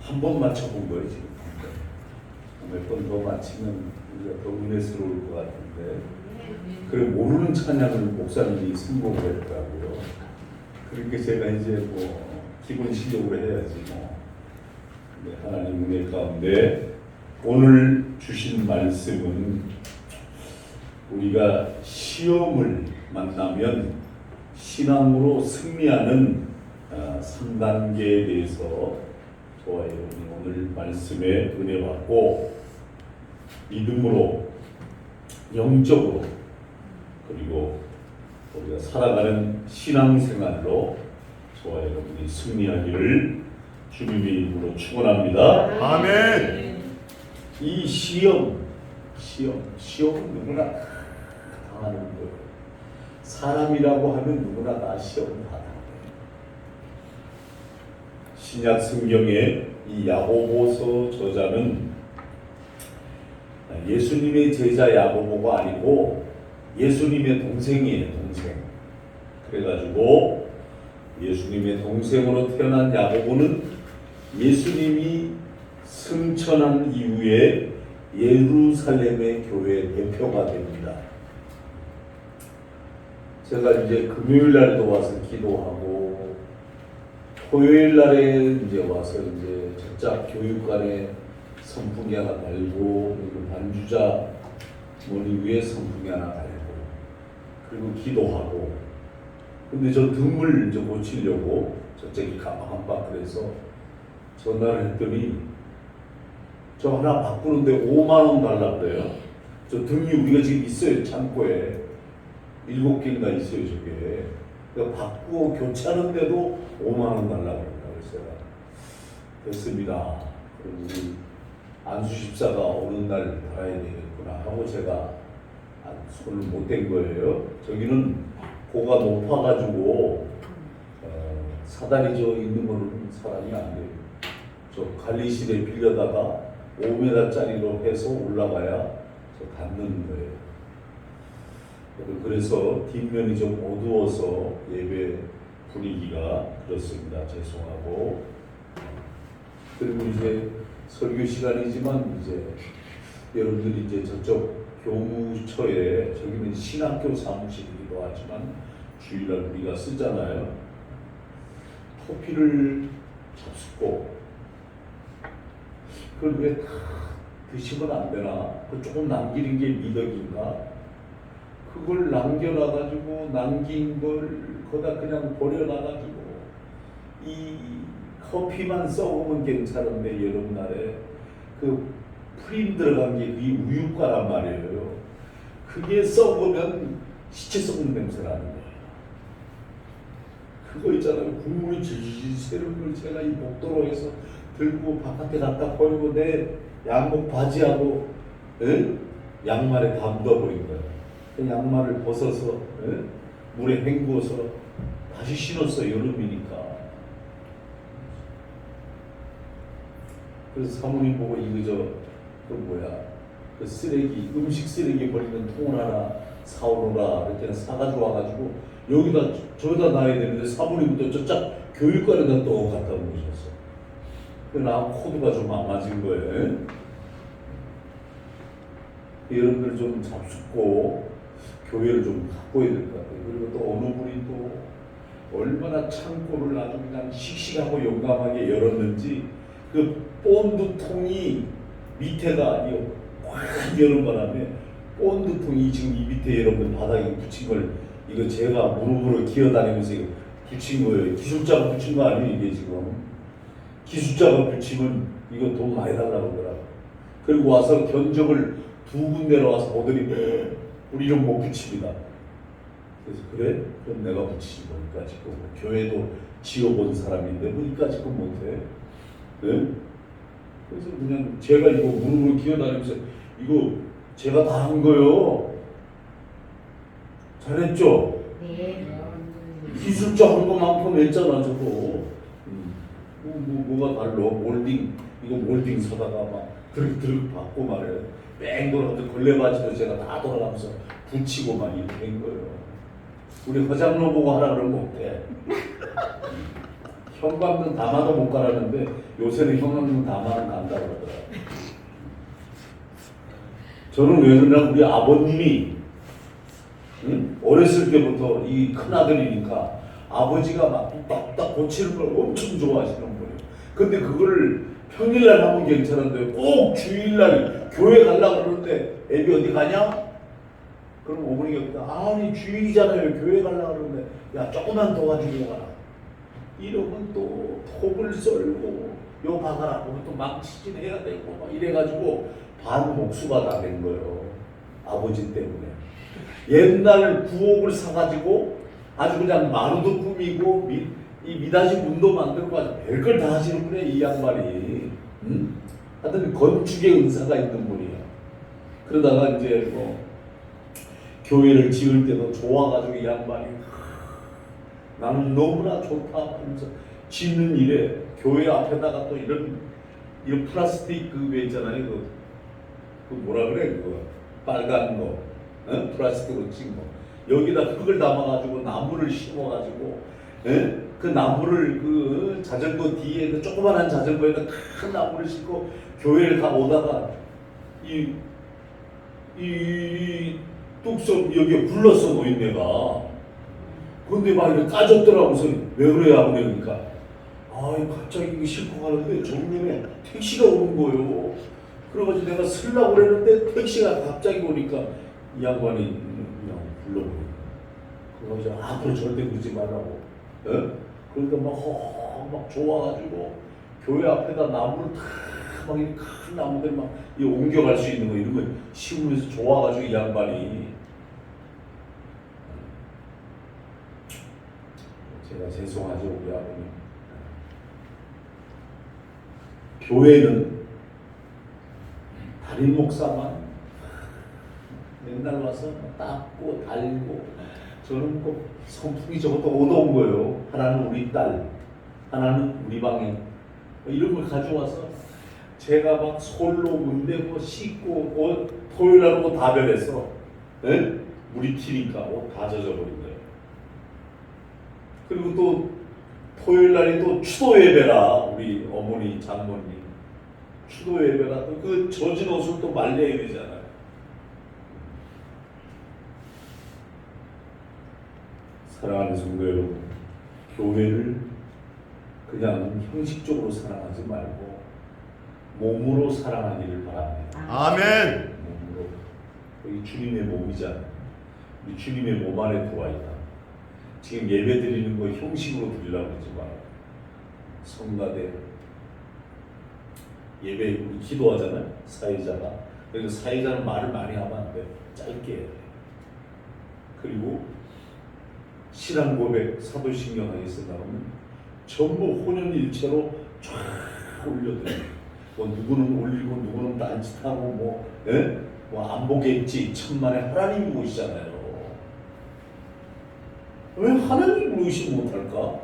한 번 맞춰본 거예요 지금. 몇 번 더 맞히면 우리가 더 은혜스러울 것 같은데, 그래 모르는 찬양을 목사님이 선곡을 했더라고요. 그러니까 제가 이제 뭐 기본 실력으로 해야지 뭐. 근데 하나님 은혜 가운데 오늘 주신 말씀은 우리가 시험을 만나면 신앙으로 승리하는 3단계에 대해서 저와 여러분이 오늘 말씀에 은혜 받고 믿음으로, 영적으로, 그리고 우리가 살아가는 신앙생활로 저와 여러분이 승리하기를 주님의 이름으로 축원합니다. 아멘. 이 시험은 누구나 당하는 거예요. 사람이라고 하면 누구나 다 시험을 다 당해요. 신약 성경의 이 야고보서 저자는 예수님의 제자 야고보가 아니고 예수님의 동생이에요. 동생. 그래가지고 예수님의 동생으로 태어난 야고보는 예수님이 승천한 이후에 예루살렘의 교회 대표가 됩니다. 제가 이제 금요일 날에도 와서 기도하고, 토요일 날에 이제 와서 이제 적자 교육관에 선풍기 하나 달고, 그리고 반주자 머리 위에 선풍기 하나 달고, 그리고 기도하고. 근데 저 등을 이제 고치려고 저쪽이 깜빡깜빡해서 전화를 했더니 저 하나 바꾸는데 5만 원 달라고 그래요. 저 등이 우리가 지금 있어요. 창고에 7개인가 있어요. 저게. 그러니까 바꾸고 교체하는데도 5만 원 달라고 그러니까 그래서 됐습니다. 그리고 우리 안수 집사가 오는 날 달아야 되겠구나 하고 제가 손을 못 댄 거예요. 저기는 고가 높아가지고 사다리 저 있는 거는 사람이 안 돼요. 저 관리실에 빌려다가 5m짜리로 해서 올라가야 저 닿는 거예요. 그래서 뒷면이 좀 어두워서 예배 분위기가 그렇습니다. 죄송하고. 그리고 이제 설교 시간이지만 이제 여러분들이 이제 저쪽 교무처에, 저기는 신학교 사무실이기도 하지만 주일날 우리가 쓰잖아요. 토피를 잡숫고 그걸 왜 다 드시면 안 되나? 그 조금 남기는 게 미덕인가? 그걸 남겨놔가지고 남긴 걸 거다 그냥 버려놔가지고 이 커피만 썩으면 괜찮은데 여름날에 그 프림 들어간 게 이 우유가란 말이에요. 그게 썩으면 시체 썩는 냄새 나는 거예요. 그거 있잖아요. 국물이 질질 새는 걸 제가 이 복도로에서 들고 바깥에 갖다 버리고 내 양복 바지하고 양말에 다 묻어버린 거예요. 그 양말을 벗어서 물에 헹구어서 다시 신었어요. 여름이니까. 그래서 사모님 보고 이거 그 쓰레기, 음식 쓰레기 버리는 통을 하나 사오라 이렇게 사가지고 와가지고 여기다 저기다 놔야 되는데 사모님부터 저짝 교육관에다 또 갖다 놓으셨어. 나 코드가 좀 안 맞은 거예요. 여러분들 좀 잡숫고 교회를 좀 가꿔야 될 것 같아요. 그리고 또 어느 분이 또 얼마나 창고를 아주 그냥 씩씩하고 용감하게 열었는지 그 본드 통이 밑에가 확 여는 바람에 본드 통이 지금 이 밑에 여러분 바닥에 붙인 걸 이거 제가 무릎으로 기어다니면서 이거 붙인 거예요. 기술자가 붙인 거 아니에요 이게 지금. 기술자가 붙이면 이거 돈 많이 달라고 그러더라고. 그리고 와서 견적을 2군데로 와서 보더니 우리 좀 못 붙입니다. 그래서 그래? 그럼 내가 붙이지 뭐니까 지금 교회도 지어본 사람인데 뭐니까 지금 못해? 네? 그래서 그냥 제가 이거 무릎으로 기어다니면서 이거 제가 다 한 거요. 잘했죠? 네. 기술자 한 것만큼 했잖아 저거. 뭐가 달라? 몰딩 이거 몰딩 사다가 막 드륵드륵 받고 말해. 뺑 돌아가면서 걸레바지도 제가 다 돌아가면서 붙이고 막 이렇게 된 거예요. 우리 허장로 보고 하라 그러면 못해. 형광등 담아도 못 가라는데 요새는 형광등 담아는 간다고 그러더라고요. 저는 왜 그러냐, 우리 아버님이 어렸을 때부터 이 큰아들이니까 아버지가 막 고치는 걸 엄청 좋아하시는 거예요. 근데 그거를 평일날 하면 괜찮은데 꼭 주일날 교회 가려고 그러는데 애비 어디 가냐? 그럼 어머니가 아니 주일이잖아요. 교회 가려고 그러는데 야 조금만 더 가지고 가라. 이러면 또 톱을 썰고 요 박아라. 그러면 또 망치질 해야 되고 막 이래가지고 반 목수가 다 된 거예요. 아버지 때문에. 옛날 구옥을 사가지고 아주 그냥 마루도 꾸미고 이 미닫이 문도 만들고 아주 별걸 다 하시는 분이에요. 이 양반이. 하여튼 건축의 은사가 있는 분이에요. 그러다가 이제 뭐 교회를 지을 때도 좋아가지고 이 양반이 나는 너무나 좋다 하면서 짓는 일에 교회 앞에다가 또 이런 플라스틱 그왜 있잖아요. 그 뭐라 그래 그거 빨간 거 플라스틱으로 찐 거 여기다 흙을 담아가지고 나무를 심어가지고 그 나무를 그 자전거 뒤에 그 조그만한 자전거에다 큰 나무를 심고 교회를 가 오다가 이 뚝섬 여기에 불렀어 노인네가. 근데 막 이렇게 까졌더라고. 그래서 왜 그래요 아버님? 그러니까 갑자기 이거 싣고 가는데 정면에 택시가 오는 거예요. 그래가지고 내가 쓰려고 그랬는데 택시가 갑자기 오니까 이 양반이 그냥 불러버려. 그래가지고 앞으로 절대 그러지 말라고. 그러니까 막 좋아가지고 교회 앞에다 나무를 막 큰 나무들 막 옮겨갈 수 있는 거 이런 거 심으면서 좋아가지고 이 양반이 제가 죄송하죠 우리 아버님. 교회는 담임 목사만 맨날 와서 닦고 달고 저는 꼭 선풍기 저것도 얻어온 거예요. 하나는 우리 딸, 하나는 우리 방에 이런 걸 가져와서 제가 막 솔로 문대고 씻고 옷 토요일날 옷 다 변했어. 물이 튀니까 옷 다 젖어버린 거예요. 그리고 또 토요일날이 또 추도 예배라 우리 어머니 장모님 추도 예배라 또 그 젖은 옷을 또 말려야 되잖아요. 사랑하는 성도 여러분, 교회를 그냥 형식적으로 사랑하지 말고 몸으로 사랑하기를 바랍니다. 아멘. 몸으로. 여기 주님의 몸이잖아요. 우리 주님의 몸 안에 들어와 있다. 지금 예배 드리는 거 형식으로 드리려고 하지 말아요. 성가대 예배 우리 기도하잖아요. 사회자가. 그래서 사회자는 말을 많이 하면 안 돼. 짧게 해야 돼. 그리고 신앙 고백 사도신경하게 쓴다면 전부 혼연일체로 쫙 올려드려요. 뭐 누구는 올리고 누구는 딴짓하고 뭐 안 보겠지. 천만에 하나님이 보시잖아요. 왜 하나님 무시 못할까?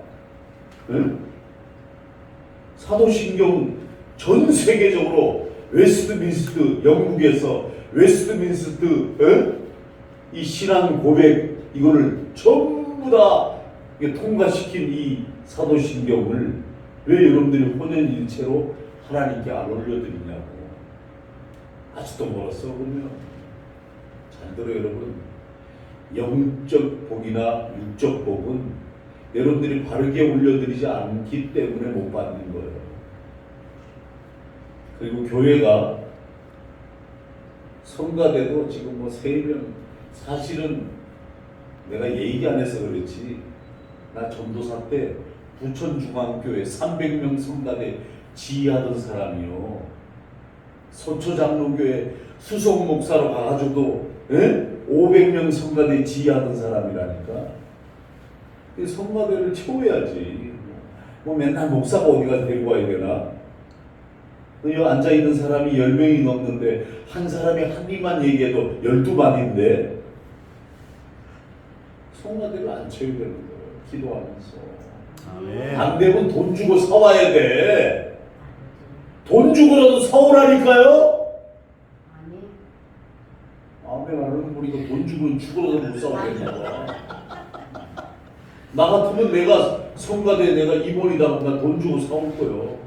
사도신경 전 세계적으로 웨스트민스트 영국에서 웨스트민스트 이 신앙 고백 이거를 전부 다 통과시킨 이 사도신경을 왜 여러분들이 혼연일체로 하나님께 안 올려드리냐고. 아직도 멀었어 그러면 잘 들어요 여러분. 영적 복이나 육적 복은 여러분들이 바르게 올려드리지 않기 때문에 못 받는 거예요. 그리고 교회가 성가대도 지금 뭐 3명 사실은 내가 얘기 안 해서 그렇지 나 전도사 때 부천중앙교회 300명 성가대 지휘하던 사람이요. 소초장로교회 수석 목사로 가가지고도 500명 성가대 지휘하던 사람이라니까. 성가대를 채워야지. 뭐 맨날 목사가 어디가 데리고 와야 되나? 여기 앉아있는 사람이 10명이 넘는데 한 사람이 한 입만 얘기해도 12마디인데 성가대를 안 채워야 되는 거예요. 기도하면서. 아멘. 안 되면 돈 주고 사와야 돼. 돈 주고라도 사오라니까요? 아멘 안 하는 우리가 돈 주고는 죽어라도 못 사오겠나 봐. 나 같으면 내가 성가대 내가 입원이다 나 돈 주고 사올 거요.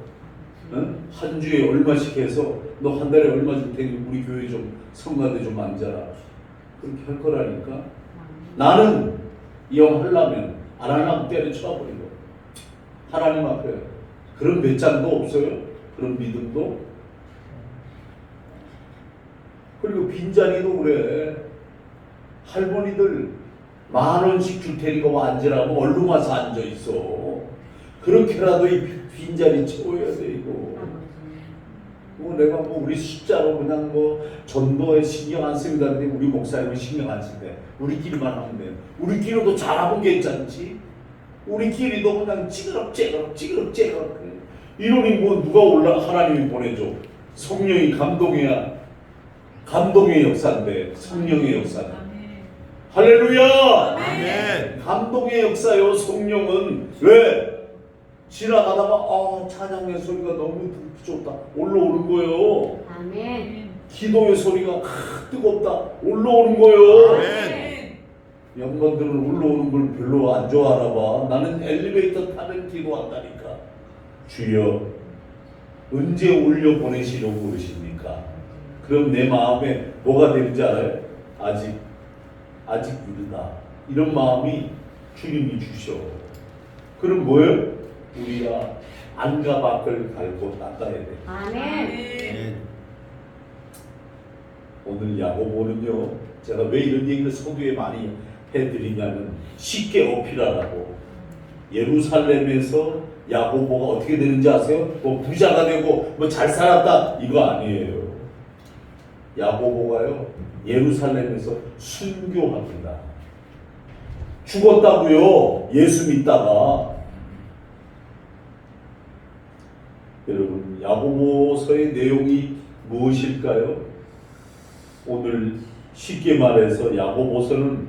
응? 한 주에 얼마씩 해서 너 한 달에 얼마 줄 테니 우리 교회 좀 성가대 좀 앉아라. 그렇게 할 거라니까. 나는 이왕 하려면 안 하려면 때려쳐버리고 하나님 앞에 그런 배짱도 없어요. 그런 믿음도. 그리고 빈자리도 그래. 할머니들 10,000원씩 줄 테니까 와 앉으라고 얼른 와서 앉아있어. 그렇게라도 이 빈자리 채워야 돼 이거. 뭐 내가 뭐 우리 숫자로 그냥 뭐 전도에 신경 안 씁니다. 근데 우리 목사님은 신경 안 쓴대. 우리끼리만 하면 돼. 우리끼리도 잘하면 괜찮지. 우리끼리도 그냥 찌그럽 그래. 이러니 뭐 누가 하나님이 보내줘. 성령이 감동의 역사인데 성령의 역사는. 할렐루야! 아멘. 감동의 역사요. 성령은 왜? 지나가다가 찬양의 소리가 너무 듣기 좋다. 올라오는 거예요. 아멘. 기도의 소리가 뜨겁다. 올라오는 거예요. 아멘. 영혼들은 올라오는 걸 별로 안 좋아하나 봐. 나는 엘리베이터 타는 기도한다니까. 주여 언제 올려 보내시려고 그러십니까? 그럼 내 마음에 뭐가 되는지 알아요? 아직 이르다. 이런 마음이 주님이 주셔. 그럼 뭐예요? 우리가 안과 밖을 갈고 닦아야 돼. 아멘. 오늘 야고보는요. 제가 왜 이런 얘기를 서두에 많이 해드리냐면 쉽게 어필하라고. 예루살렘에서 야고보가 어떻게 되는지 아세요? 뭐 부자가 되고 뭐 잘 살았다 이거 아니에요. 야고보가요 예루살렘에서 순교합니다. 죽었다고요. 예수 믿다가. 여러분 야고보서의 내용이 무엇일까요? 오늘 쉽게 말해서 야고보서는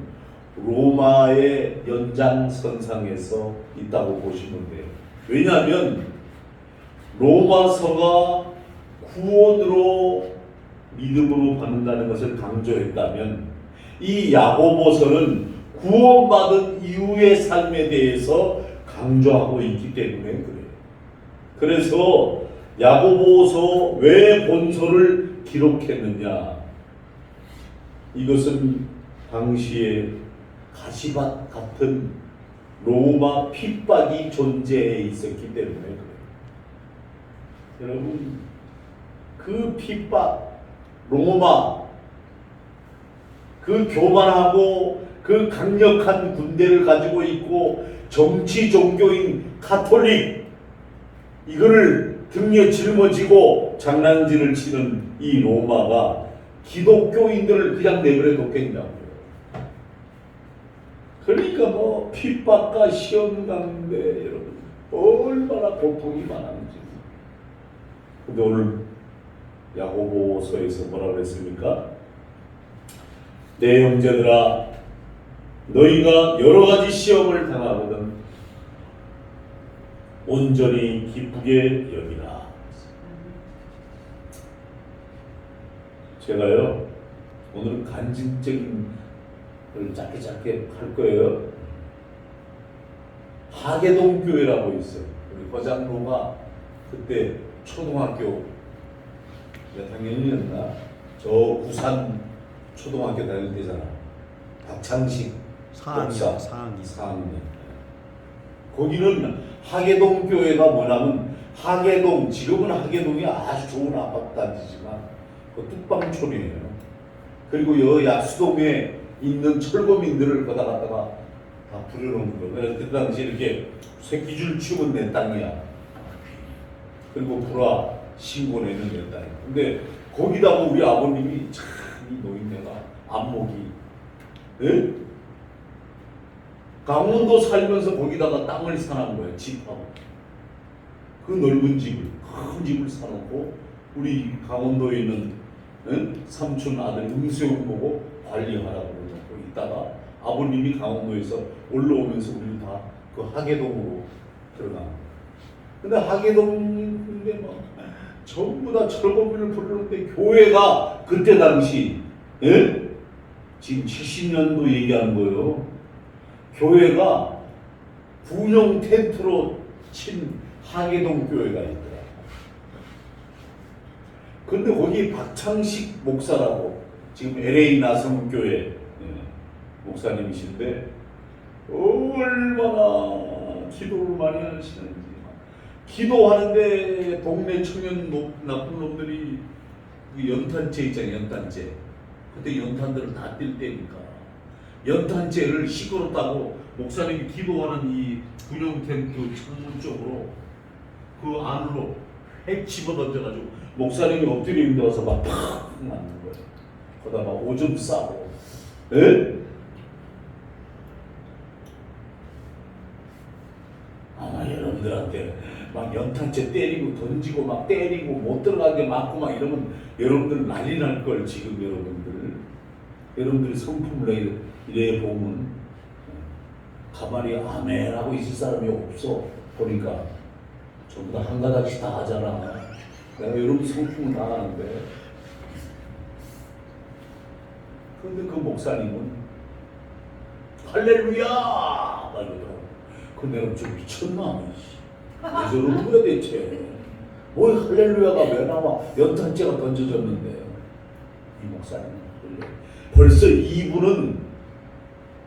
로마의 연장선상에서 있다고 보시면 돼요. 왜냐하면 로마서가 구원으로 믿음으로 받는다는 것을 강조했다면 이 야고보서는 구원받은 이후의 삶에 대해서 강조하고 있기 때문에 그래요. 그래서 야고보서 왜 본서를 기록했느냐? 이것은 당시에 가시밭 같은 로마 핍박이 존재해 있었기 때문에 그래요. 여러분 그 핍박, 로마 그 교만하고 그 강력한 군대를 가지고 있고 정치 종교인 카톨릭 이거를 등에 짊어지고 장난질을 치는 이 로마가 기독교인들을 그냥 내버려 뒀겠냐고요. 그러니까 뭐 핍박과 시험 가운데 여러분 얼마나 고통이 많았는지. 근데 오늘 야고보서에서 뭐라 그랬습니까? 내 형제들아 너희가 여러 가지 시험을 당하거든 온전히 기쁘게 여기라. 제가요 오늘은 간증적인 걸 짧게 할 거예요. 하계동 교회라고 있어요. 우리 거장로가 그때 초등학교 몇 학년이었나? 저 부산 초등학교 다닐 때잖아. 박창식 목사 4학년. 거기는 하계동 교회가 뭐냐면 하계동 지금은 하계동이 아주 좋은 아파트 단지지만 그 뚝방촌이에요. 그리고 여 약수동에 있는 철거민들을 거다 갖다가 다 부려놓은 거예요. 그래서 그 당시 이렇게 새끼줄 치우면 내 땅이야. 그리고 불화 신고내는 내 땅이야. 근데 거기다가 우리 아버님이 참 이 노인네가 안목이 에? 강원도 살면서 거기다가 땅을 사놓은 거예요. 집하고 그 넓은 집을 큰 집을 사놓고 우리 강원도에 있는 삼촌 아들 응수형 보고 관리하라고 그러고 있다가 아버님이 강원도에서 올라오면서 우리 다 그 하계동으로 들어간 거예요. 근데 하계동인데 막 전부 다 철거비를 부르는데 교회가 그때 당시 지금 70년도 얘기하는 거예요. 교회가 군용 텐트로 친 하계동 교회가 있더라. 근데 거기 박창식 목사라고 지금 LA 나성교회 목사님이신데 얼마나 기도를 많이 하시는지. 기도하는데 동네 청년 나쁜 놈들이 그 연탄재 있잖아요. 연탄재. 그때 연탄들을 다 뗄 때니까 연탄재를 시끄럽다고 목사님이 기도하는 이 군용 텐트 창문 쪽으로 그 안으로 핵 집어 던져가지고 목사님이 엎드려 있는 데 와서 막 팍 맞는 거예요. 거기다 막 오줌 싸고. 에? 아마 여러분들한테 막 연탄재 때리고 던지고 막 때리고 못 들어가게 맞고 막 이러면 여러분들 난리 날 걸. 지금 여러분들이 성품을 이래 보면 가만히 아멘 하고 있을 사람이 없어. 보니까 전부 다 한 가닥씩 다 하잖아. 내가 여러분 성품은 다 하는데. 그런데 그 목사님은 할렐루야 막 이러더라고. 근데 내가 좀 미쳤나? 왜 저러는 거야 대체? 뭐 할렐루야가 왜 나와? 연탄재가 던져졌는데. 이 목사님 벌써 이분은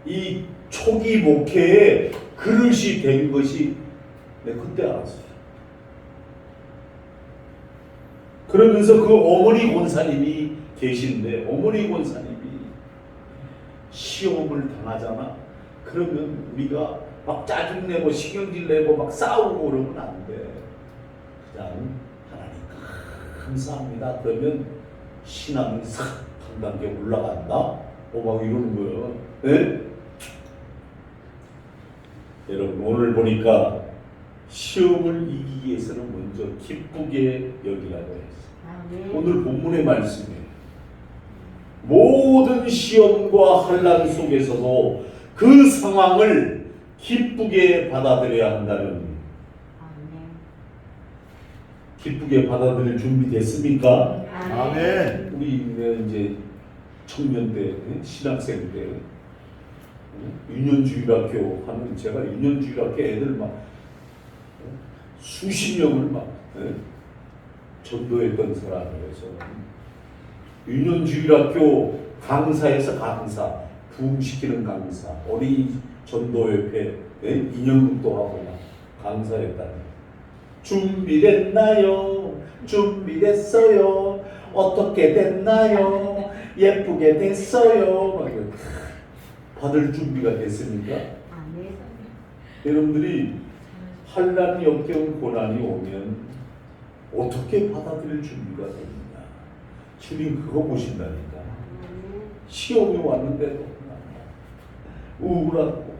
이 초기 목회에 그릇이 된 것이 내가 그때 알았어요. 그러면서 그 어머니 권사님이 계신데 어머니 권사님이 시험을 당하잖아. 그러면 우리가 막 짜증내고 신경질 내고 막 싸우고 그러면 안 돼. 그냥 하나님 감사합니다. 그러면 신앙이 싹 한 단계 올라간다. 막 이러는 거예요. 네? 여러분 오늘 보니까 시험을 이기기 위해서는 먼저 기쁘게 여기라고 했어요. 오늘 본문의 말씀이에요. 모든 시험과 환난 속에서도 그 상황을 기쁘게 받아들여야 한다는. 기쁘게 받아들일 준비 됐습니까? 아멘. 우리 이제 청년 때, 신학생 때 유년주일학교 하는 제가 유년주일학교 애들 막 수십 명을 막 전도했던 사람이라서 유년주일학교 강사에서 강사, 부흥시키는 강사, 어린이 전도협회 인형극도 하고 막 강사했다는. 준비됐나요? 준비됐어요? 어떻게 됐나요? 예쁘게 됐어요? 막 받을 준비가 됐습니까? 여러분들이 환난이 역경 고난이 오면 어떻게 받아들일 준비가 됩니까? 주님 그거 보신다니까. 시험이 왔는데도 우울하고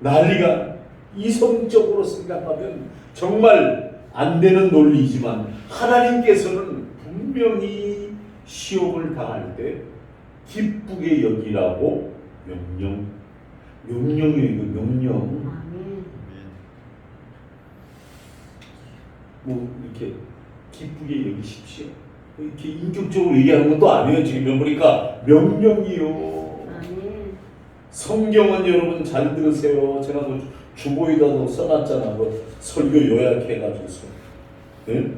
난리가. 이성적으로 생각하면 정말 안 되는 논리지만 하나님께서는 분명히 시험을 당할 때 기쁘게 여기라고 명령이에요. 이거 명령. 뭐 이렇게 기쁘게 여기십시오. 이렇게 인격적으로 얘기하는 것도 아니에요. 지금 보니까 명령이요. 성경은 여러분 잘 들으세요. 제가 뭐 주보에다도 써놨잖아. 뭐 설교 요약해가지고. 네?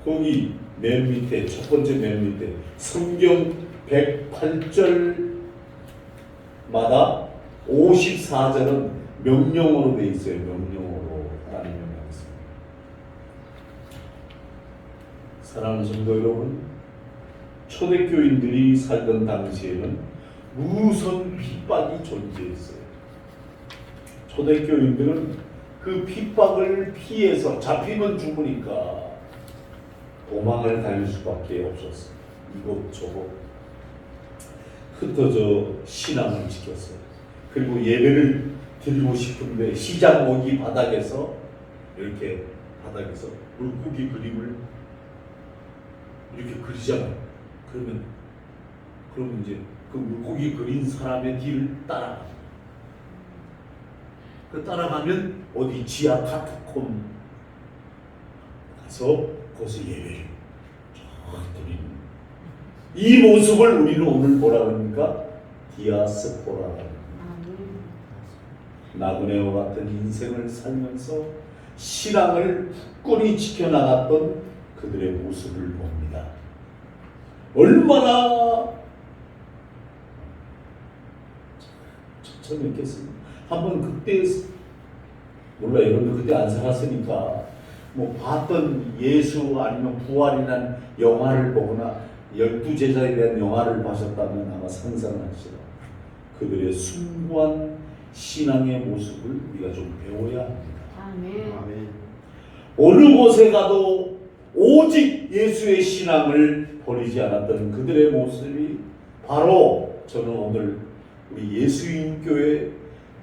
거기 맨 밑에 첫 번째 맨 밑에 성경 108절마다 54절은 명령어로 돼 있어요. 명령어로 하나님 명령했습니다. 사랑하는 성도 여러분, 초대교인들이 살던 당시에는 무선 핍박이 존재했어요. 초대교인들은 그 핍박을 피해서 잡히면 죽으니까 도망을 다닐 수밖에 없었어요. 이것저것 흩어져 신앙을 지켰어요. 그리고 예배를 드리고 싶은데 시장 오기 바닥에서 이렇게 바닥에서 물고기 그림을 이렇게 그리잖아요. 그러면 이제 그 물고기 그린 사람의 뒤를 따라가. 그 따라가면 어디 지하 카타콤 가서 거기서 예배를 쫙 드리는. 이 모습을 우리는 오늘 뭐라 그럽니까? 디아스포라라고 합니다. 나그네와 같은 인생을 살면서 신앙을 굳건히 지켜나갔던 그들의 모습을 봅니다. 얼마나 처참했겠습니까? 한번 그때 몰라 여러분들 그때 안 살았으니까 뭐 봤던 예수 아니면 부활이란 영화를 보거나 12제자에 대한 영화를 보셨다면 아마 상상하시라. 그들의 숭고한 신앙의 모습을 우리가 좀 배워야 합니다. 아멘. 아멘. 어느 곳에 가도 오직 예수의 신앙을 버리지 않았던 그들의 모습이 바로 저는 오늘 우리 예수인 교회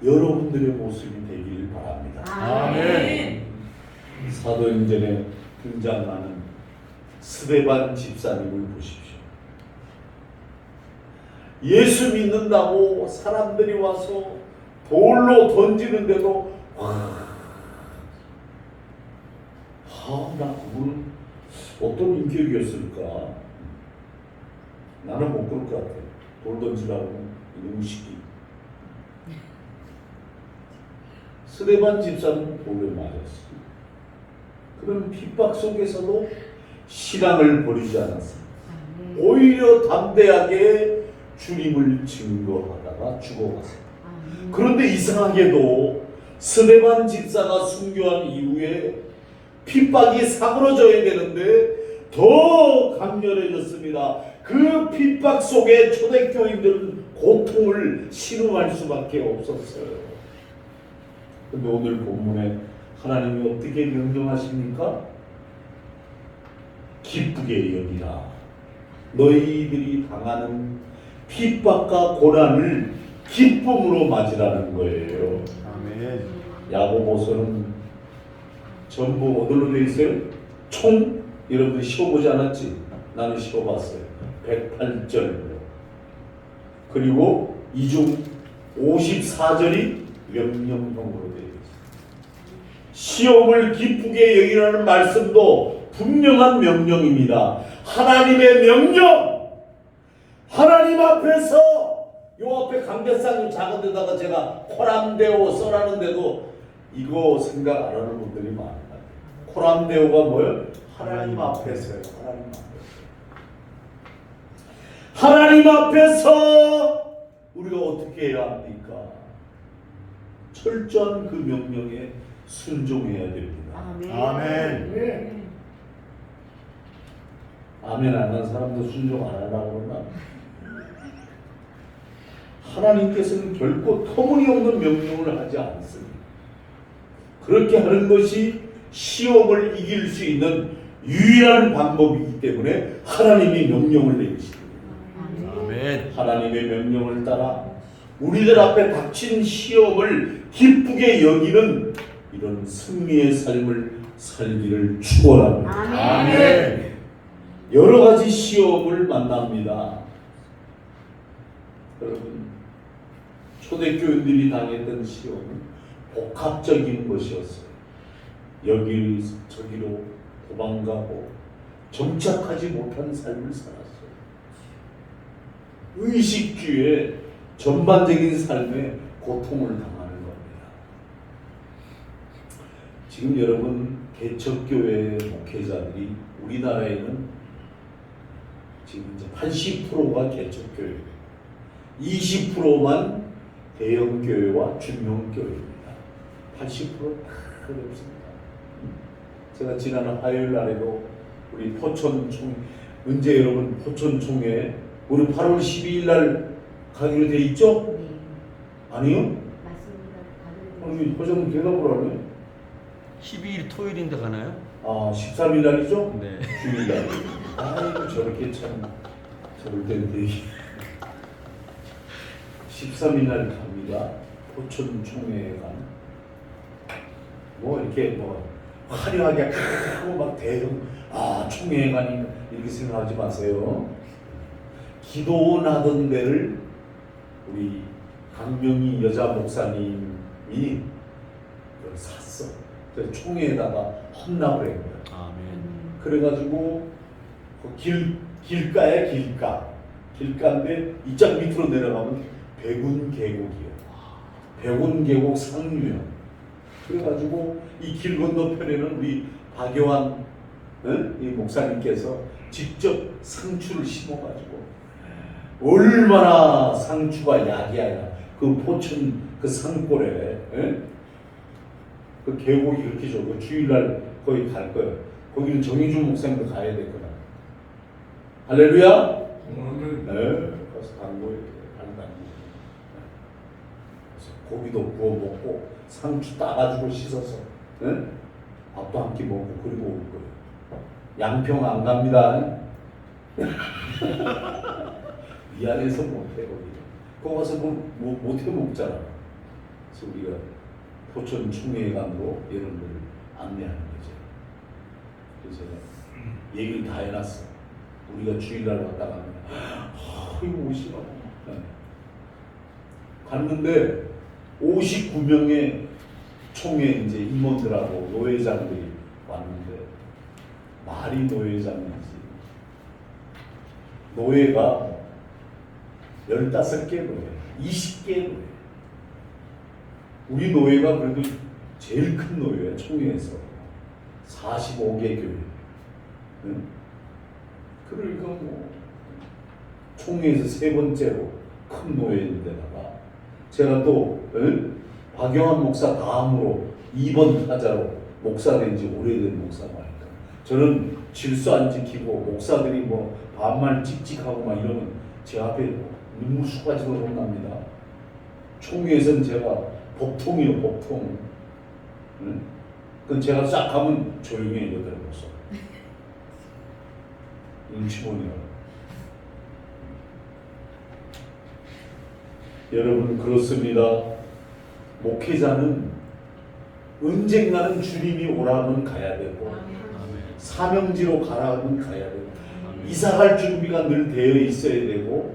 여러분들의 모습이 되길 바랍니다. 아멘. 사도행전에 등장하는 스데반 집사님을 보십시오. 예수 믿는다고 사람들이 와서 돌로 던지는데도 나 그분은 어떤 인격이었을까? 나는 못 그럴 것 같아. 돌 던지라고 이놈 시기. 스데반 집사는 돌에 맞았어. 그런 핍박 속에서도 신앙을 버리지 않았습니다. 아멘. 오히려 담대하게 주님을 증거하다가 죽어갔어요. 아멘. 그런데 이상하게도 스데반 집사가 순교한 이후에 핍박이 사그러져야 되는데 더 강렬해졌습니다. 그 핍박 속에 초대교인들은 고통을 신음할 수밖에 없었어요. 근데 오늘 본문에 하나님이 어떻게 명령하십니까? 기쁘게 여기라. 너희들이 당하는 핍박과 고난을 기쁨으로 맞으라는 거예요. 아멘. 야고보서는 전부 어디로 되어 있어요? 총 여러분들이 쉬어보지 않았지? 나는 쉬어봤어요. 108절로. 그리고 이 중 54절이 명령형으로 되어 있어요. 시험을 기쁘게 여기라는 말씀도 분명한 명령입니다. 하나님의 명령! 하나님 앞에서 요 앞에 강대상 작은 데다가 제가 코람데오 써라는데도 이거 생각 안 하는 분들이 많아요. 코람데오가 뭐예요? 하나님 앞에서요. 하나님 앞에서. 하나님 앞에서 우리가 어떻게 해야 합니까? 철저한 그 명령에 순종해야 됩니다. 아멘. 아멘. 아멘 안 하는 사람도 순종 안 하려고 그러나? 하나님께서는 결코 터무니없는 명령을 하지 않습니다. 그렇게 하는 것이 시험을 이길 수 있는 유일한 방법이기 때문에 하나님이 명령을 내리십니다. 아멘. 하나님의 명령을 따라 우리들 앞에 닥친 시험을 기쁘게 여기는 이런 승리의 삶을 살기를 축원합니다. 아멘. 여러 가지 시험을 만납니다. 여러분, 초대교인들이 당했던 시험은 복합적인 것이었어요. 여기 저기로 도망가고 정착하지 못한 삶을 살았어요. 의식주의 전반적인 삶에 고통을 당하는 겁니다. 지금 여러분 개척교회 목회자들이 우리나라에는 지금 이제 80%가 개척교회예요. 20%만 대형교회와 중형교회입니다. 80%는 다 어렵습니다. 제가 지난 화요일 날에도 우리 포천총, 언제 여러분 포천총회 우리 8월 12일 날 가기로 돼 있죠? 네. 아니요? 맞습니다. 아니, 호정 대답을 하네. 12일 토요일인데 가나요? 아, 13일 날이죠? 네. 주일 날. 아이고, 저렇게 참, 저럴 텐데. 13일 날 갑니다. 포천 총회에 간. 뭐, 이렇게 뭐, 화려하게 크고 막 대형, 총회에 가니, 이렇게 생각하지 마세요. 기도원 하던 데를 우리 강명희 여자 목사님이 그걸 샀어. 그래서 총회에다가 헌납을 한 거야. 아멘. 그래가지고 그 길가에 길가인데 이쪽 밑으로 내려가면 백운 계곡이에요. 백운계곡 상류형. 그래가지고 이 길 건너편에는 우리 박요한 이 목사님께서 직접 상추를 심어가지고 얼마나 상추가 야기하냐. 그 포천 그 산골에 그 계곡이 그렇게 좋고 주일날 거기 갈 거예요. 거기는 정의준 목사님도 가야 되거나. 할렐루야. 네, 가서 담고에 담고. 그래서 고기도 구워 먹고 상추 따가지고 씻어서 밥도 한 끼 먹고 그리고 올 거예요. 양평 안 갑니다. 미안해서 못해 거기. 거기 가서 못해 먹잖아. 그래서 우리가 포천 총회관으로 여러분들 안내하는 거죠. 그래서 제가 얘기를 다 해놨어. 우리가 주일날 왔다 가면 이거 오시라고. 갔는데 59명의 총회 이제 임원들하고 노회장들이 왔는데 말이 노회장이지. 노회가 15개 노회, 20개 노회. 우리 노회가 그래도 제일 큰 노회야, 총회에서. 45개 교회. 응? 그러니까 뭐 총회에서 세 번째로 큰 노회인데다가 제가 또 박영환 목사 다음으로 2번 타자로 목사 된 지 오래된 목사가 아닐까. 저는 질서 안 지키고 목사들이 뭐 반말 찍찍하고 막 이러면 제 앞에 눈물 쏟아지고 혼납니다. 총회에서는 제가 법통이요, 법통. 그건 제가 싹 가면 조용히 해, 여덟 목사. 눈치 보네요. 여러분 그렇습니다. 목회자는 언젠가는 주님이 오라면 가야 되고 사명지로 가라면 가야 되고 이사갈 준비가 늘 되어 있어야 되고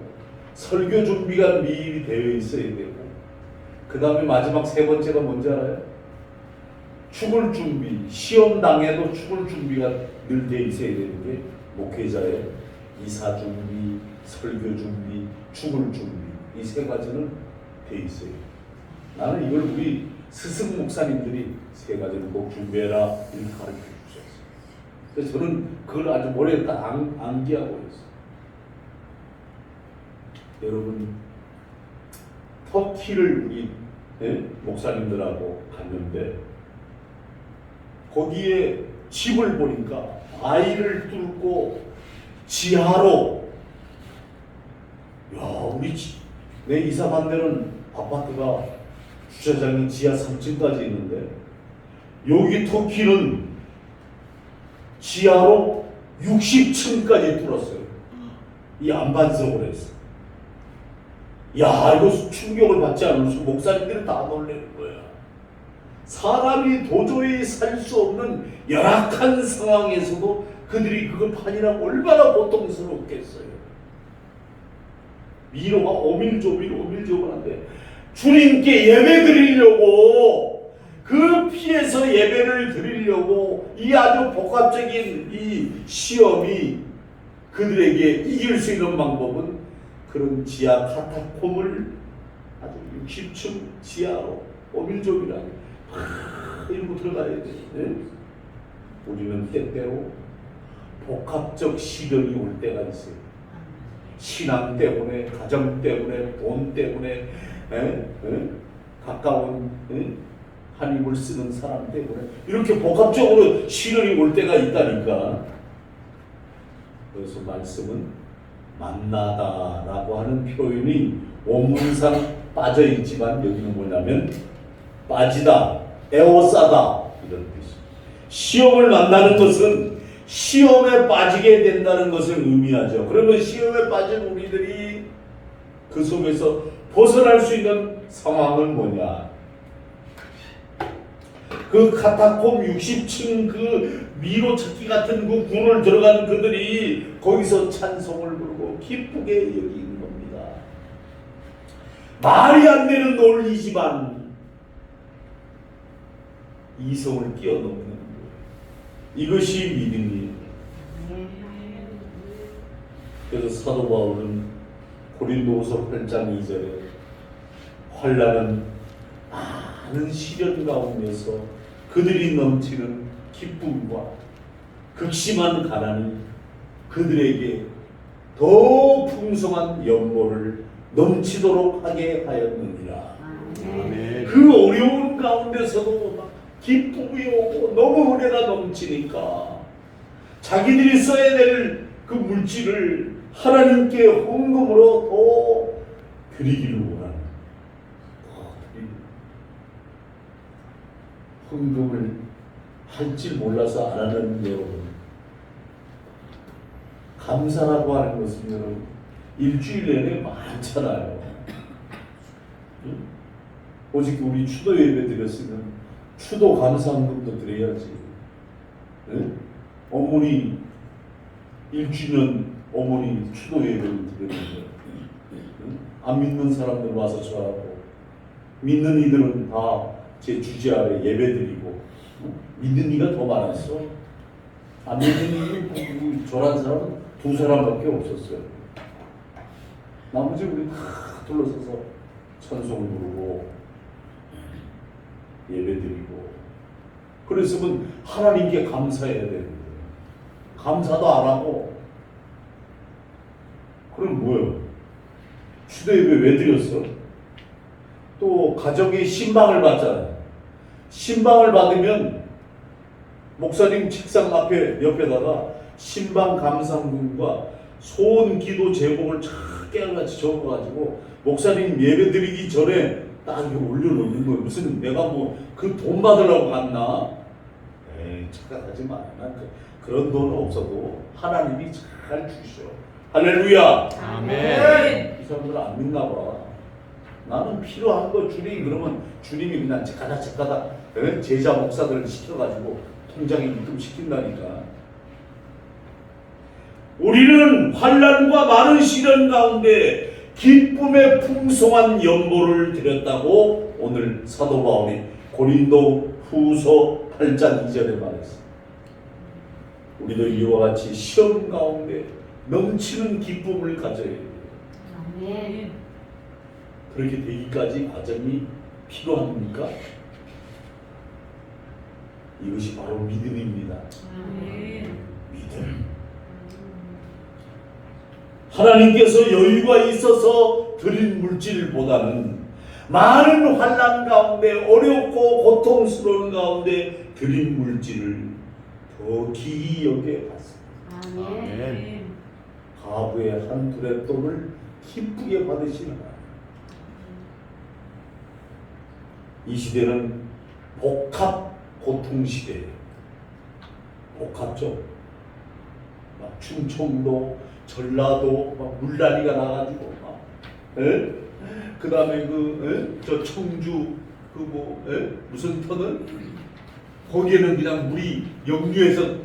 설교 준비가 미리 되어 있어야 되고 그 다음에 마지막 세 번째가 뭔지 알아요? 죽을 준비, 시험 당해도 죽을 준비가 늘 되어 있어야 되는 게 목회자의 이사 준비, 설교 준비, 죽을 준비 이 세 가지는 돼 있어요. 나는 이걸 우리 스승 목사님들이 세 가지를 꼭 준비해라 이렇게 가르쳐 주셨어요. 그래서 저는 그걸 아주 머리에 딱 암기하고 있어요. 여러분 터키를 우리 목사님들하고 갔는데 거기에 집을 보니까 아이를 뚫고 지하로 우리 내 이사 간 데는 아파트가 주차장이 지하 3층까지 있는데 여기 터키는 지하로 60층까지 뚫었어요. 이 안반석으로 했어. 이거 충격을 받지 않으면서 목사님들이 다 놀라는 거야. 사람이 도저히 살 수 없는 열악한 상황에서도 그들이 그걸 파니라고 얼마나 고통스럽겠어요. 미로가 오밀조밀한데 주님께 예배 드리려고 그 피에서 예배를 드리려고 이 아주 복합적인 이 시험이 그들에게 이길 수 있는 방법은 그런 지하 카타콤을 아주 60층 지하로 오밀조밀하게 이러고 들어가야 돼. 우리는 때때로 복합적 시련이 올 때가 있어요. 신앙 때문에, 가정 때문에, 돈 때문에, 가까운 한 입을 쓰는 사람 때문에 이렇게 복합적으로 시련이 올 때가 있다니까. 그래서 말씀은 만나다라고 하는 표현이 원문상 빠져 있지만 여기는 뭐냐면 빠지다, 에워싸다 이런 뜻이에요. 시험을 만나는 것은 시험에 빠지게 된다는 것을 의미하죠. 그러면 시험에 빠진 우리들이 그 속에서 벗어날 수 있는 상황은 뭐냐? 그 카타콤 60층 그 미로 찾기 같은 그 군을 들어간 그들이 거기서 찬송을 부르고 기쁘게 여기는 겁니다. 말이 안 되는 논리지만 이성을 뛰어넘는 거예요. 이것이 믿음이에요. 그래서 사도 바울은 고린도후서 8장 2절에 환난은 많은 시련 가운데서 그들이 넘치는 기쁨과 극심한 가난이 그들에게 더 풍성한 연보를 넘치도록 하게 하였느니라. 아멘. 그 어려운 가운데서도 막 기쁨이 오고 너무 은혜가 넘치니까 자기들이 써야 될 그 물질을 하나님께 헌금으로 더 드리기를 원하는, 헌금을 할 줄 몰라서 안 하는 여러분, 감사라고 하는 것은 여러분 일주일 내내 많잖아요. 응? 오직 우리 추도 예배 드렸으면 추도 감사헌금도 드려야지. 응? 어머니 1주년 어머니 추도 예배를 드렸는데, 응? 안 믿는 사람들 와서 저하고, 믿는 이들은 다 제 주제 아래 예배 드리고, 믿는 이가 더 많았어. 안 믿는 이 저란 사람은 2사람밖에 없었어요. 나머지 우리 다 둘러서서 찬송을 부르고 예배드리고, 그랬으면 하나님께 감사해야 되는데 감사도 안 하고, 그럼 뭐예요? 추도 예배 왜 드렸어? 또 가정이 신방을 받잖아요. 신방을 받으면 목사님 책상 옆에다가 신방 감사금과 소원 기도 제목을 깨알같이 적어가지고 목사님 예배 드리기 전에 딱 이렇게 올려놓는 거예요. 무슨 내가 뭐 그 돈 받으려고 갔나? 에이, 착각하지 마. 그런 돈 없어도 하나님이 잘 주셔. 할렐루야. 아멘. 이 사람들은 안 믿나 봐. 나는 필요한 거 주님, 그러면 주님이 그냥 책가다 제자 목사들을 시켜가지고 통장에 입금시킨다니까. 우리는 환난과 많은 시련 가운데 기쁨의 풍성한 연보를 드렸다고 오늘 사도 바울이 고린도 후서 8장 2절에 말했습니다. 우리도 이와 같이 시험 가운데 넘치는 기쁨을 가져야 돼요. 아멘. 그렇게 되기까지 과정이 필요합니까? 이것이 바로 믿음입니다. 아멘. 믿음. 하나님께서 여유가 있어서 드린 물질보다는 많은 환난 가운데 어렵고 고통스러운 가운데 드린 물질을 더 기이 여겨 봤습니다. 아멘. 가부의 한 둘의 돈을 기쁘게 받으시는 거예요. 이 시대는 복합 고통 시대예요. 복합죠. 막 충청도, 전라도 막 물난리가 나가지고 막, 그 다음에 저 청주 무슨 터널 거기에는 그냥 물이 역류해서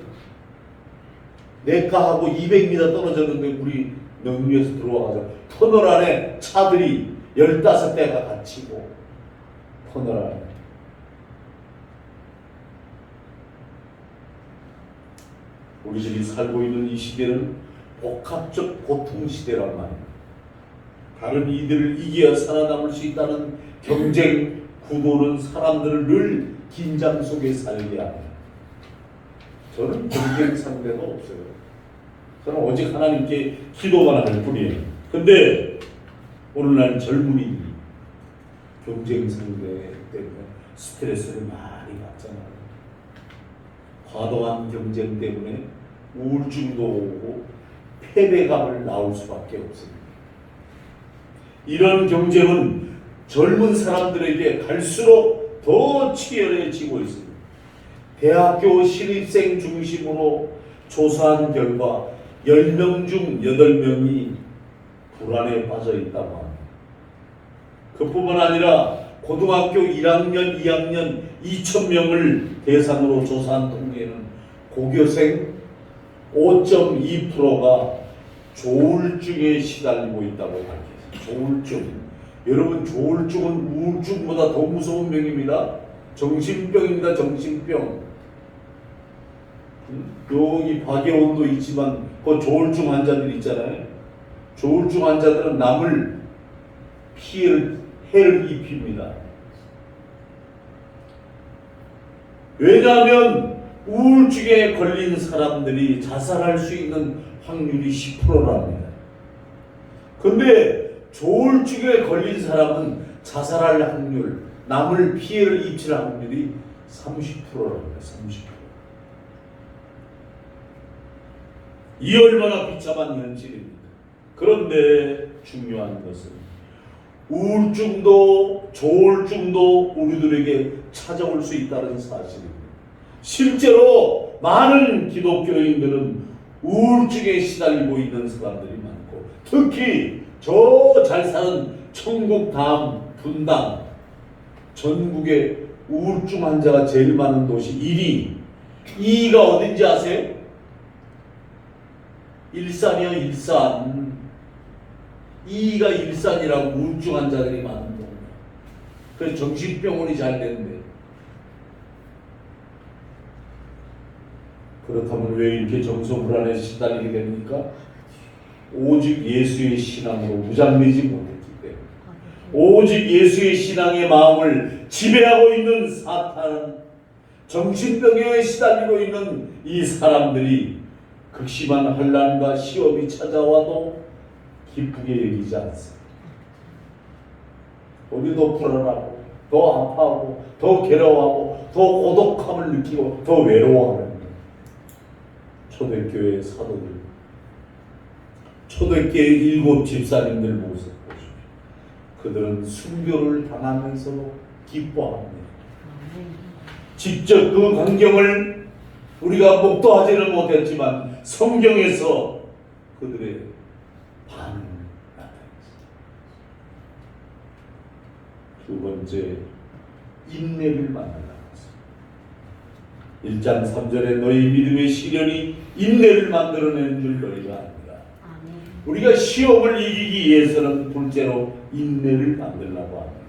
내과하고 200m 떨어졌는데 물이 역류해서 들어와가지고 터널 안에 차들이 15대가 갇히고, 터널 안에 우리들이 살고 있는 이 시대는 복합적 고통 시대란 말이에요. 다른 이들을 이겨야 살아남을 수 있다는 경쟁 구도는 사람들을 늘 긴장 속에 살게 합니다. 저는 경쟁 상대가 없어요. 저는 오직 하나님께 기도만 할 뿐이에요. 근데 오늘날 젊은이들이 경쟁 상대 때문에 스트레스를 많이 받잖아요. 과도한 경쟁 때문에 우울증도 오고 패배감을 낳을 수밖에 없습니다. 이런 경쟁은 젊은 사람들에게 갈수록 더 치열해지고 있습니다. 대학교 신입생 중심으로 조사한 결과 10명 중 8명이 불안에 빠져 있다고 합니다. 그뿐만 아니라 고등학교 1학년, 2학년 2,000명을 대상으로 조사한 통계에는 고교생 5.2%가 조울증에 시달리고 있다고 밝혔습니다. 조울증. 여러분, 조울증은 우울증보다 더 무서운 병입니다. 정신병입니다. 정신병. 여기 박예원도 있지만 그 조울증 환자들 있잖아요. 조울증 환자들은 남을 해를 입힙니다. 왜냐하면 우울증에 걸린 사람들이 자살할 수 있는 확률이 10%랍니다. 근데 조울증에 걸린 사람은 자살할 확률, 남을 피해를 입힐 확률이 30%랍니다. 30%. 이 얼마나 비참한 현실입니까? 그런데 중요한 것은 우울증도 조울증도 우리들에게 찾아올 수 있다는 사실입니다. 실제로 많은 기독교인들은 우울증에 시달리고 있는 사람들이 많고, 특히 저 잘 사는 천국 다음 분당, 전국에 우울증 환자가 제일 많은 도시 1위. 2위가 어딘지 아세요? 일산이요, 일산. 2위가 일산이라고 우울증 환자들이 많은 동네. 그래서 정신병원이 잘 되는데. 그렇다면 왜 이렇게 정서불안에 시달리게 됩니까? 오직 예수의 신앙으로 무장되지 못했기 때문에. 오직 예수의 신앙의 마음을 지배하고 있는 사탄은, 정신병에 시달리고 있는 이 사람들이 극심한 환난과 시험이 찾아와도 기쁘게 여기지 않습니다. 우리도 불안하고 더 아파하고 더 괴로워하고 더 고독함을 느끼고 더 외로워하는 초대교회 사도들, 초대교회 7 집사님들 모습 보십시오. 그들은 순교를 당하면서도 기뻐합니다. 직접 그 광경을 우리가 목도하지는 못했지만 성경에서 그들의 반응을 나타냈습니다. 두 번째, 인내를 만나는 것입니다. 1장 3절에 너희 믿음의 시련이 인내를 만들어내는 줄 너희가 압니다. 우리가 시험을 이기기 위해서는 둘째로 인내를 만들려고 합니다.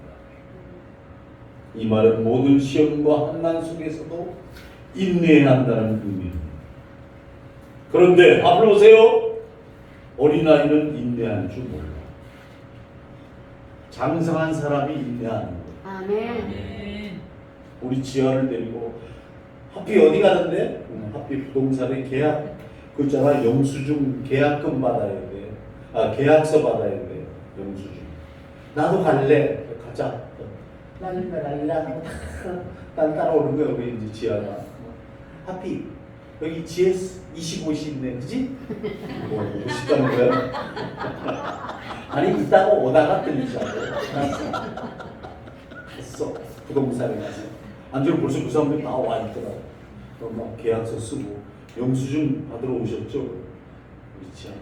이 말은 모든 시험과 환난 속에서도 인내해야 한다는 의미입니다. 그런데 앞으로 보세요. 어린아이는 인내할 줄 몰라. 장성한 사람이 인내하는 거예요. 아멘. 우리 지아를 데리고 하필 어디 가는데? 하필 부동산에 계약, 그 있잖아, 영수증 계약금 받아야 돼. 계약서 받아야 돼. 영수증. 나도 갈래. 가자. 랄랄랄라. 난 따라오는 거야, 우리 이제 지아가. 하필 여기 GS 25시 있네, 그지? 뭐 보고 싶다는 거야? 아니, 이따가 오다가 들리자고. 했어. 부동산에 가서. 안주로 벌써 그 사람들이 다 와 있더라고. 막 계약서 쓰고 영수증 받으러 오셨죠? 우리 지아.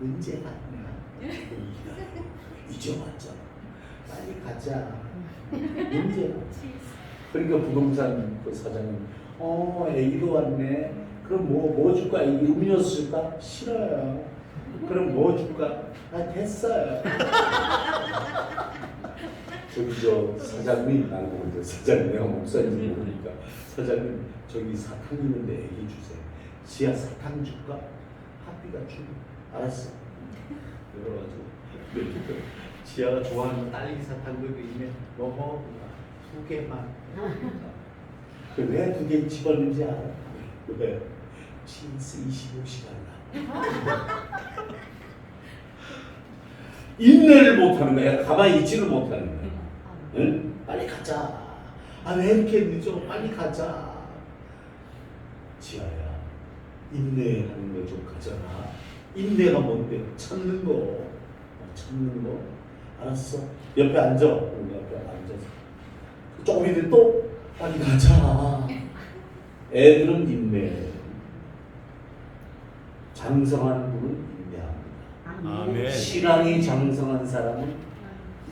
언제 갔냐? 이제 왔잖아. 빨리 가자. 언제? 그러니까 부동산 그 사장님, 애기도 왔네. 그럼 뭐 줄까? 음료수 줄까? 싫어요. 그럼 뭐 줄까? 됐어요. 저기 저 사장님, 나는 이제 사장님, 내가 목사님 모르니까 사장님, 저기 사탕 있는데 애기 주세요. 지아 사탕 줄까? 하피가 주. 알았어. 그래가지고 지아가 좋아하는 딸기 사탕도 있네. 먹어. 2개만. 왜 2개 집었는지 알아? 왜? GS 25시간 나. 인내를 못하는 거야. 가만히 있지를 못하는 거야. 응? 빨리 가자. 왜 이렇게 늦어? 빨리 가자. 지아야, 인내하는 거 좀 가져라. 인내가 뭔데? 참는 거. 참는 거. 알았어. 옆에 앉아. 옆에 앉아서. 조금 있는데 또 빨리 가자. 애들은 인내. 장성한 분은 인내합니다. 아멘. 신앙이 장성한 사람은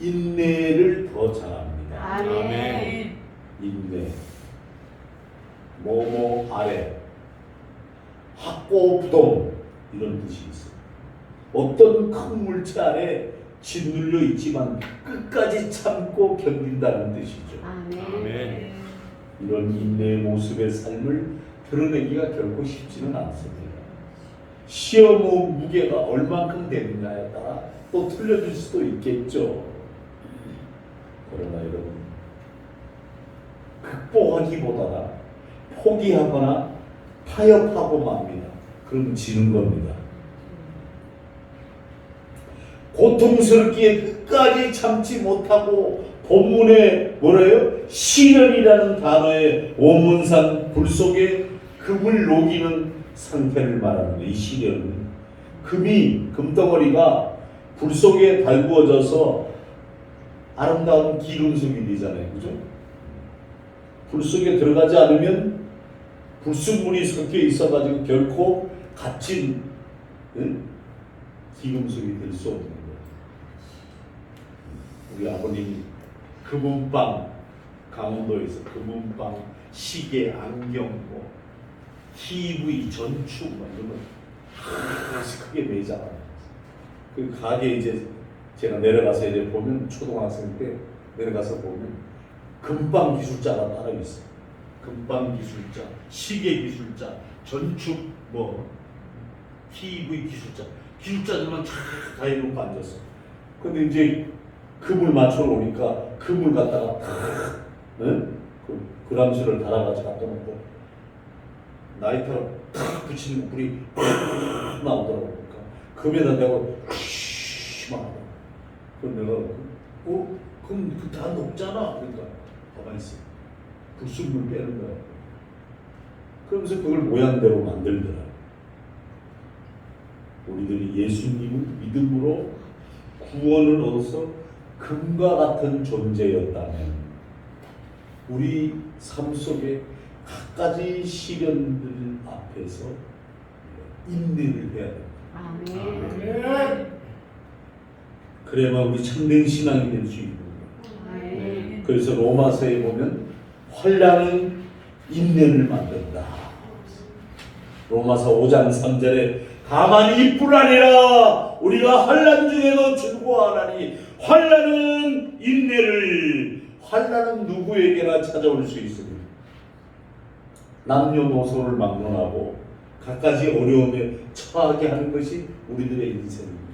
인내를 더 잘합니다. 아멘. 인내. 뭐뭐 아래. 확고부동 이런 뜻이 있어요. 어떤 큰 물체 아래 짓눌려 있지만 끝까지 참고 견딘다는 뜻이죠. 아멘. 이런 인내의 모습의 삶을 드러내기가 결코 쉽지는 않습니다. 시험의 무게가 얼만큼 되느냐에 따라 또 틀려질 수도 있겠죠. 그러나 여러분, 극복하기보다는 포기하거나 타협하고 맙니다. 그럼 지는 겁니다. 고통스럽기에 끝까지 참지 못하고 본문에 뭐래요? 시련이라는 단어의 원문상 불 속에 금을 녹이는 상태를 말하는 거예요. 이 시련은 금덩어리가 불 속에 달구어져서 아름다운 기름속이 되잖아요. 그죠? 불 속에 들어가지 않으면 불순물이 섞여 있어가지고 결코 갇힌 기름속이 될 수 없는 거예요. 우리 아버님이 금은방, 강원도에서 금은방, 시계, 안경, 뭐 TV, 전축 이런 거 하나씩 크게 매장하는 그 가게 이제 제가 내려가서 이제 보면 초등학생 때 내려가서 보면 금방 기술자가 따로 있어요. 금방 기술자, 시계 기술자, 전축 뭐 TV 기술자들만 다 이러고 앉았어. 근데 이제 금을 맞춰 놓으니까 금을 갖다가 탁 그 그람수를 달아가지고 갖다 놓고 나이터로 탁 붙이는 불이 팍 나오더라고. 그러니까 금에다 대고 막 하더라고. 그럼 내가 그럼 그 다 녹잖아. 그러니까 가만히 있어. 불순물 빼는 거야. 그러면서 그걸 모양대로 만들더라. 우리들이 예수님을 믿음으로 구원을 얻어서 금과 같은 존재였다면 우리 삶 속에 갖가지 시련들 앞에서 인내를 해야 됩니다. 아멘. 그래야만 우리 참된 신앙이 될 수 있는 거예요. 아멘. 그래서 로마서에 보면 환난은 인내를 만든다. 로마서 5장 3절에 가만히 있뿐 아니라 우리가 환난 중에도 즐거워하나니 환난은 인내를 환난은 누구에게나 찾아올 수 있습니다. 남녀노소를 막론하고 갖가지 어려움에 처하게 하는 것이 우리들의 인생입니다.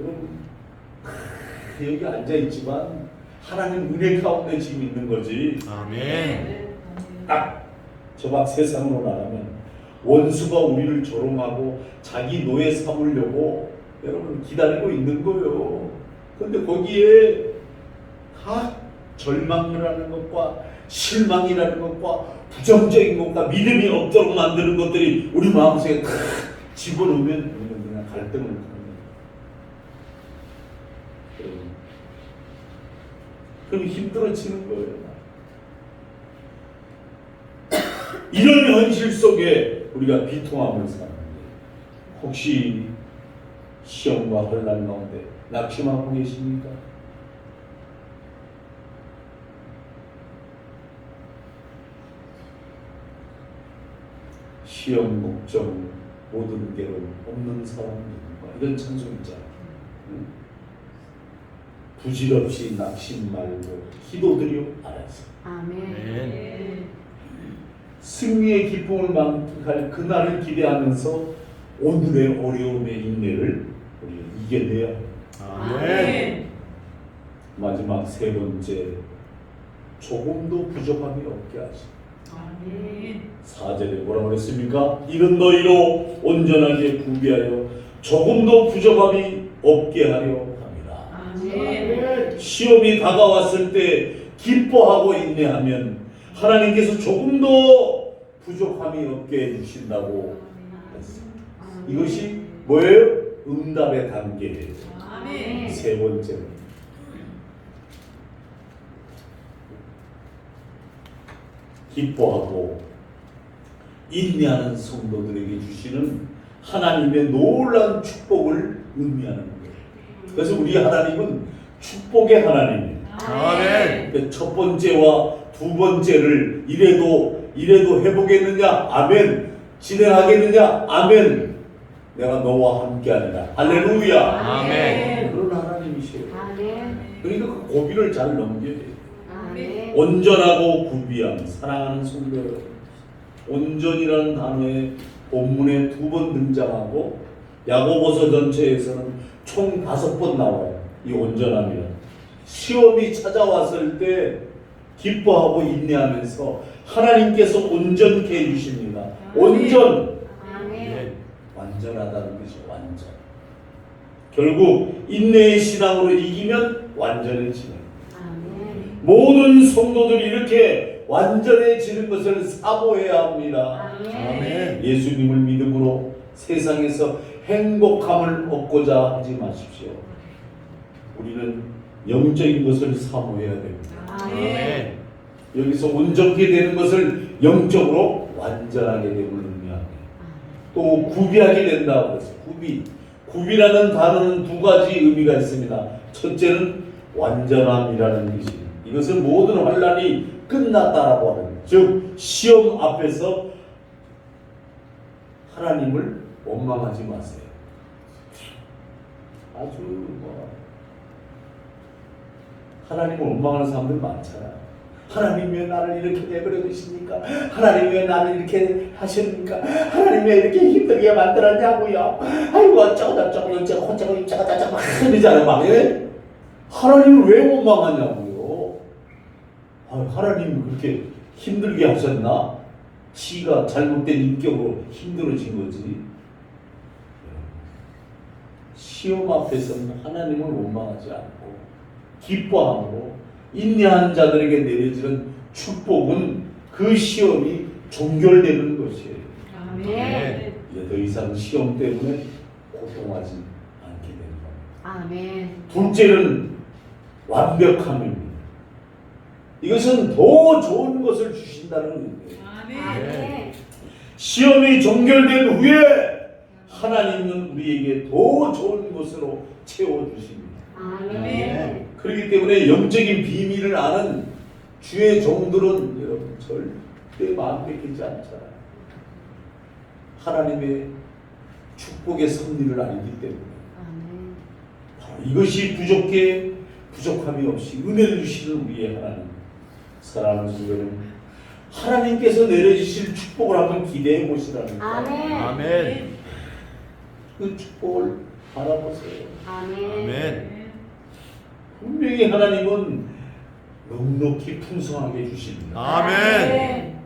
여러분 여기 앉아있지만 하나님 은혜 가운데 지금 있는 거지. 아멘. 딱 저 밖 세상으로 나가면 원수가 우리를 조롱하고 자기 노예 삼으려고 여러분 기다리고 있는 거예요. 근데 거기에 다 절망이라는 것과 실망이라는 것과 부정적인 것과 믿음이 없도록 만드는 것들이 우리 마음속에 다 집어넣으면 우리는 그냥 갈등을 하는 거예요. 그럼 힘들어지는 거예요. 이런 현실 속에 우리가 비통함을 사는데 혹시 시험과 혼란 가운데 낙심하고 계십니까? 시험, 걱정, 모든 괴로움 없는 사람입니다. 이런 찬송 있잖아요. 부질없이 낙심 말고 기도드려 알아서 아멘. 승리의 기쁨을 만끽할 그날을 기대하면서 오늘의 어려움의 인내를 우리 이겨내야 합니다. 아멘. 마지막 세 번째, 조금도 부족함이 없게 하시. 아멘. 4절에 뭐라고 그랬습니까? 이런 너희로 온전하게 구비하여 조금도 부족함이 없게 하려 합니다. 아멘. 시험이 다가왔을 때 기뻐하고 인내하면 하나님께서 조금도 부족함이 없게 해주신다고 했습니다. 이것이 뭐예요? 응답의 단계예요. 아멘. 세 번째로 기뻐하고 인내하는 성도들에게 주시는 하나님의 놀라운 축복을 의미하는 거예요. 그래서 우리 하나님은 축복의 하나님이에요. 아멘. 첫 번째와 두 번째를 이래도 해보겠느냐? 아멘. 진행하겠느냐? 아멘. 내가 너와 함께하리라. 할렐루야. 아멘. 그런 하나님이시에요. 아멘. 그러니까 그 고비를 잘 넘겨야 돼요. 아멘. 온전하고 구비함. 사랑하는 성도 여러분, 온전이라는 단어의 본문에 2번 등장하고 야고보서 전체에서는 총 5번 나와요. 이 온전함이란. 시험이 찾아왔을 때 기뻐하고 인내하면서 하나님께서 온전케 해주십니다. 온전, 아멘. 완전하다는 것이 완전. 결국 인내의 신앙으로 이기면 완전해지는. 아멘. 모든 성도들이 이렇게 완전해지는 것을 사모해야 합니다. 아멘. 예수님을 믿음으로 세상에서 행복함을 얻고자 하지 마십시오. 우리는 영적인 것을 사모해야 됩니다. 아멘. 여기서 온전케 되는 것을 영적으로 완전하게 됨을 의미합니다. 또 구비하게 된다고 해서 구비라는 단어는 두 가지 의미가 있습니다. 첫째는 완전함이라는 뜻입니다. 이것은 모든 환난이 끝났다라고 하는, 즉 시험 앞에서 하나님을 원망하지 마세요. 아주 하나님을 원망하는 사람들 많잖아요. 하나님 왜 나를 이렇게 내버려 두십니까? 하나님 왜 나를 이렇게 하십니까? 하나님 왜 이렇게 힘들게 만들었냐고요? 아이고 어쩌고 막 이러잖아요. 막 하나님을 왜 원망하냐고요? 하나님이 그렇게 힘들게 하셨나? 지가 잘못된 인격으로 힘들어진 거지. 시험 앞에서는 하나님을 원망하지 않고 기뻐하고 인내한 자들에게 내려지는 축복은 그 시험이 종결되는 것이에요. 아멘. 이제 더 이상 시험 때문에 고통하지 않게 되는 겁니다. 아멘. 둘째는 완벽함입니다. 이것은 더 좋은 것을 주신다는 의미예요. 아멘. 시험이 종결된 후에 하나님은 우리에게 더 좋은 것으로 채워주십니다. 아멘. 그렇기 때문에 영적인 비밀을 아는 주의 종들은 여러분 절대 마음 뺏기지 않잖아요. 하나님의 축복의 섭리를 알기 때문에 아멘. 바로 이것이 부족함이 없이 은혜를 주시는 우리의 하나님. 사랑하는 주여러분, 하나님께서 내려주실 축복을 한번 기대해 보시라는 거예요. 아멘. 아멘. 그 축복을 바라보세요. 아멘. 분명히 하나님은 넉넉히 풍성하게 주십니다. 아멘.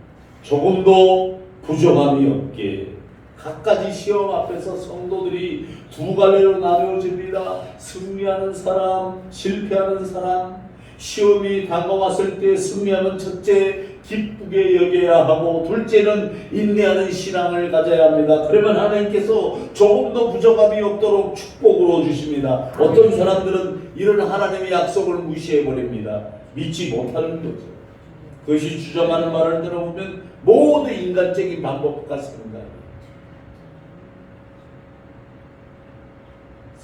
조금도 부족함이 없게 각가지 시험 앞에서 성도들이 두 갈래로 나누어집니다. 승리하는 사람, 실패하는 사람. 시험이 다가왔을 때 승리하는 첫째 기쁘게 여겨야 하고, 둘째는 인내하는 신앙을 가져야 합니다. 그러면 하나님께서 조금도 부족함이 없도록 축복으로 주십니다. 어떤 사람들은 이런 하나님의 약속을 무시해버립니다. 믿지 못하는 거죠. 그것이 주장하는 말을 들어보면 모두 인간적인 방법 같습니다.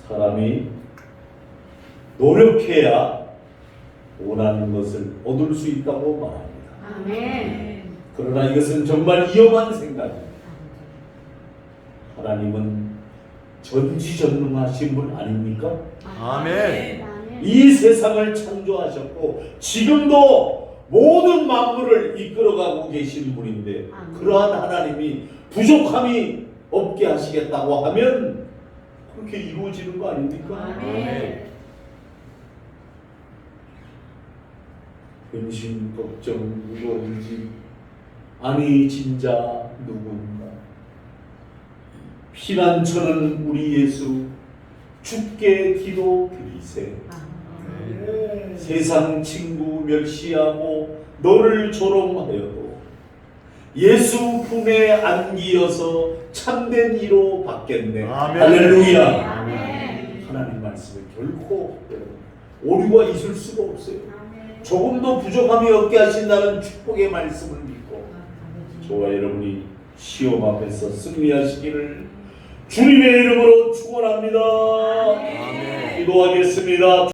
사람이 노력해야 원하는 것을 얻을 수 있다고 말합니다. 아멘. 그러나 이것은 정말 위험한 생각입니다. 하나님은 전지전능하신 분 아닙니까? 아멘. 이 세상을 창조하셨고 지금도 모든 만물을 이끌어가고 계신 분인데, 그러한 하나님이 부족함이 없게 하시겠다고 하면 그렇게 이루어지는 거 아닙니까? 아멘. 근심 걱정 무거운지 아니 진짜 누군가. 피난처는 우리 예수 주께 기도 드리세. 세상 친구 멸시하고 너를 조롱하여도 예수 품에 안기어서 참된 이로 받겠네. 아멘. 할렐루야. 아멘. 하나님 말씀에 결코 오류가 있을 수가 없어요. 조금도 부족함이 없게 하신다는 축복의 말씀을 믿고 저와 여러분이 시험 앞에서 승리하시기를 주님의 이름으로 축원합니다. 아멘. 기도하겠습니다.